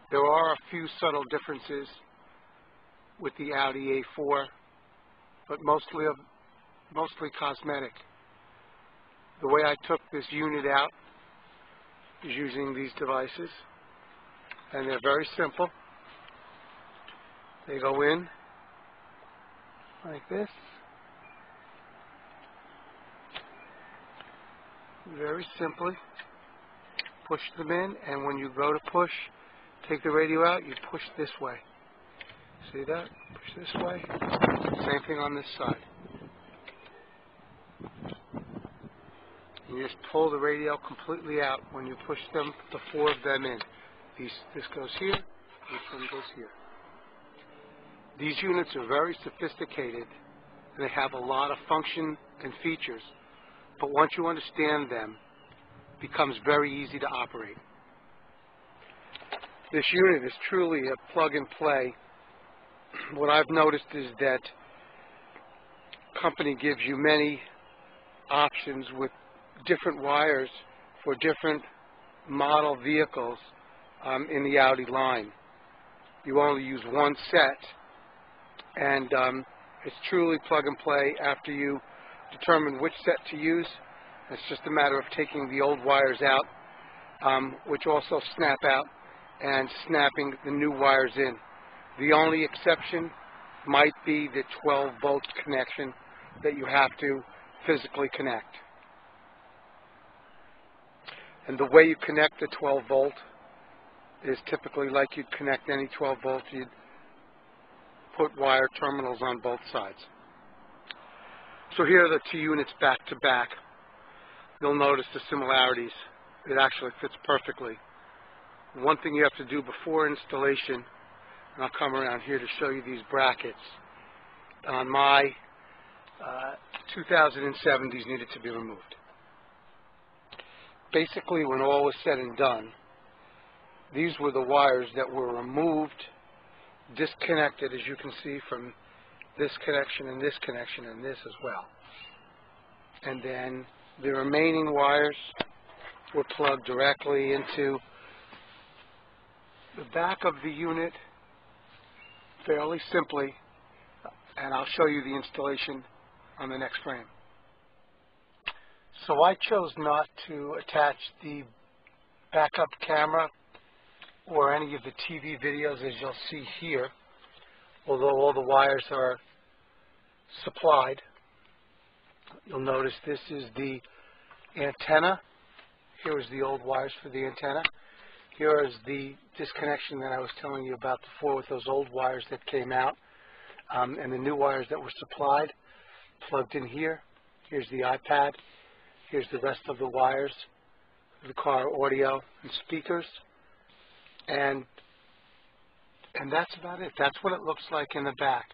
There are a few subtle differences with the Audi A4, but mostly cosmetic. The way I took this unit out is using these devices, and they're very simple. They go in like this, very simply. Push them in, and when you go to push, take the radio out, you push this way. See that? Push this way. Same thing on this side. You just pull the radio completely out when you push them, the four of them in. This goes here, this one goes here. These units are very sophisticated, and they have a lot of function and features, but once you understand them, it becomes very easy to operate. This unit is truly a plug-and-play. What I've noticed is that company gives you many options with different wires for different model vehicles in the Audi line. You only use one set, and it's truly plug-and-play. After you determine which set to use, it's just a matter of taking the old wires out, which also snap out, and snapping the new wires in. The only exception might be the 12-volt connection that you have to physically connect. And the way you connect the 12-volt is typically like you'd connect any 12-volt. You'd put wire terminals on both sides. So here are the two units back to back. You'll notice the similarities. It actually fits perfectly. One thing you have to do before installation, and I'll come around here to show you these brackets. On my 2007, these needed to be removed. Basically, when all was said and done, these were the wires that were removed, disconnected, as you can see, from this connection and this connection and this as well. And then the remaining wires were plugged directly into the back of the unit fairly simply, and I'll show you the installation on the next frame. So I chose not to attach the backup camera or any of the TV videos, as you'll see here, although all the wires are supplied. You'll notice this is the antenna. Here is the old wires for the antenna. Here is the disconnection that I was telling you about before with those old wires that came out, and the new wires that were supplied, plugged in here. Here's the iPad. Here's the rest of the wires, the car audio and speakers, and that's about it. That's what it looks like in the back.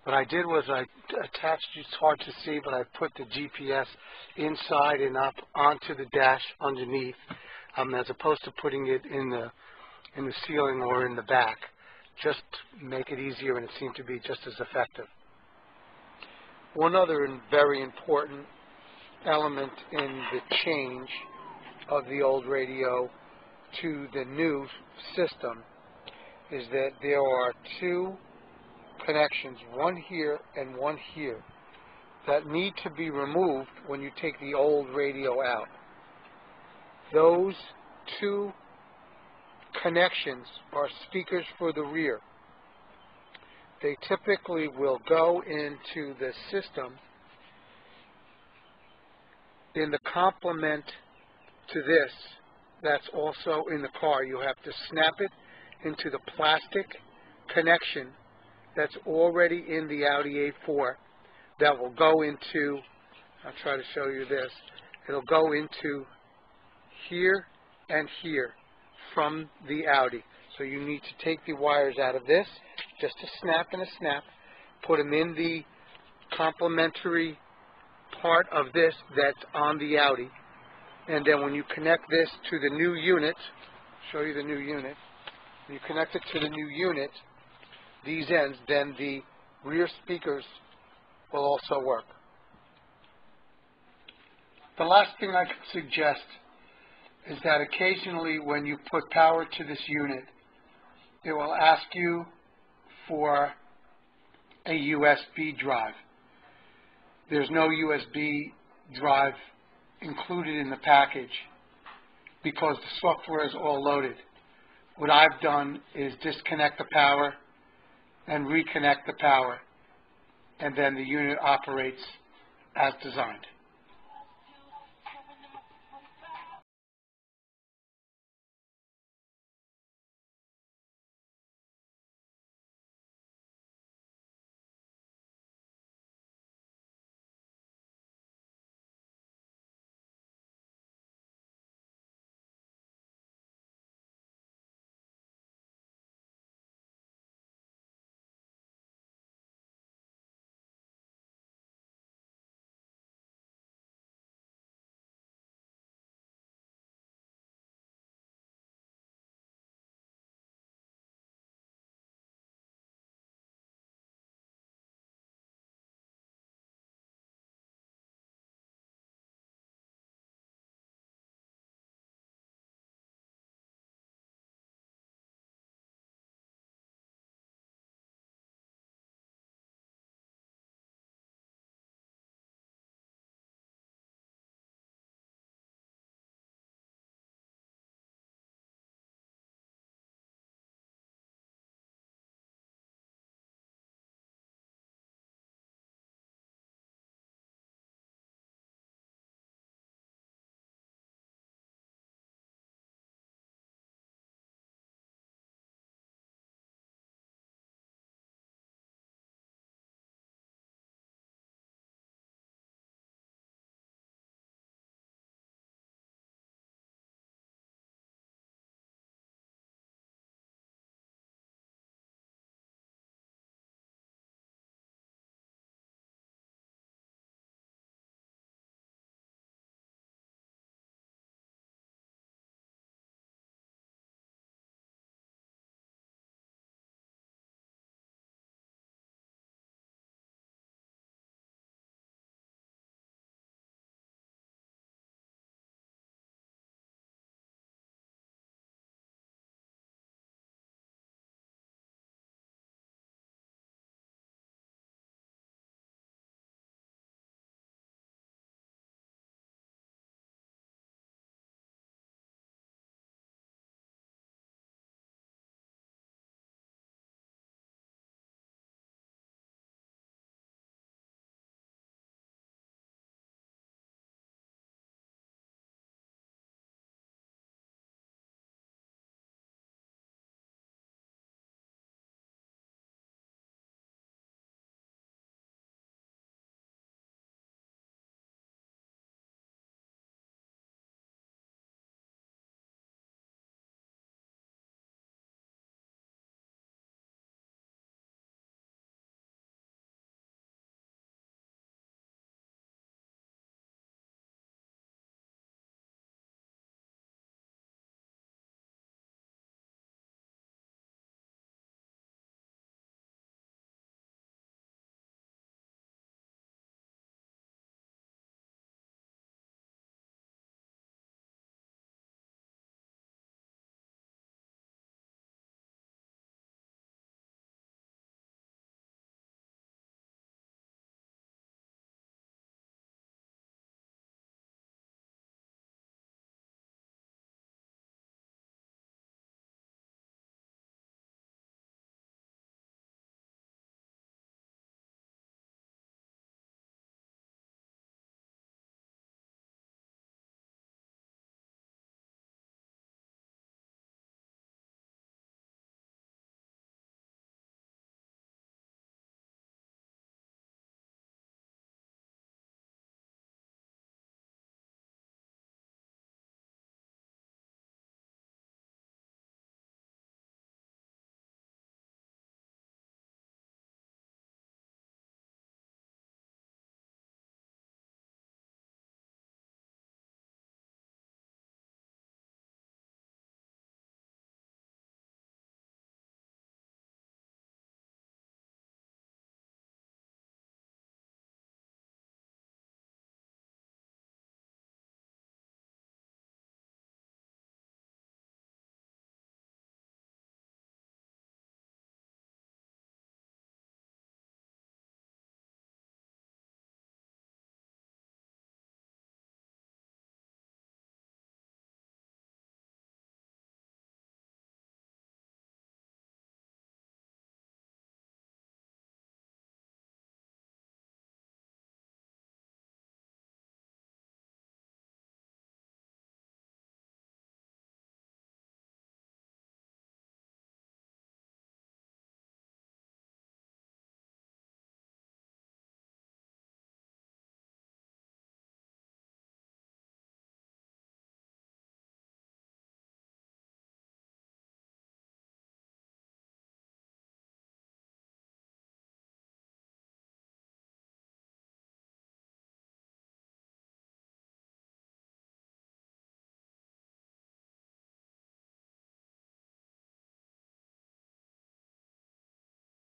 What I did was I attached, it's hard to see, but I put the GPS inside and up onto the dash underneath, as opposed to putting it in the ceiling or in the back. Just make it easier, and it seemed to be just as effective. One other very important element in the change of the old radio to the new system is that there are two connections, one here and one here, that need to be removed when you take the old radio out. Those two connections are speakers for the rear. They typically will go into the system in the complement to this that's also in the car. You have to snap it into the plastic connection that's already in the Audi A4 that will go into, I'll try to show you this, it'll go into here and here from the Audi. So you need to take the wires out of this, just a snap and a snap, put them in the complementary part of this that's on the Audi, and then when you connect this to the new unit, show you the new unit, when you connect it to the new unit, these ends, then the rear speakers will also work. The last thing I could suggest is that occasionally when you put power to this unit, it will ask you for a USB drive. There's no USB drive included in the package because the software is all loaded. What I've done is disconnect the power and reconnect the power, and then the unit operates as designed.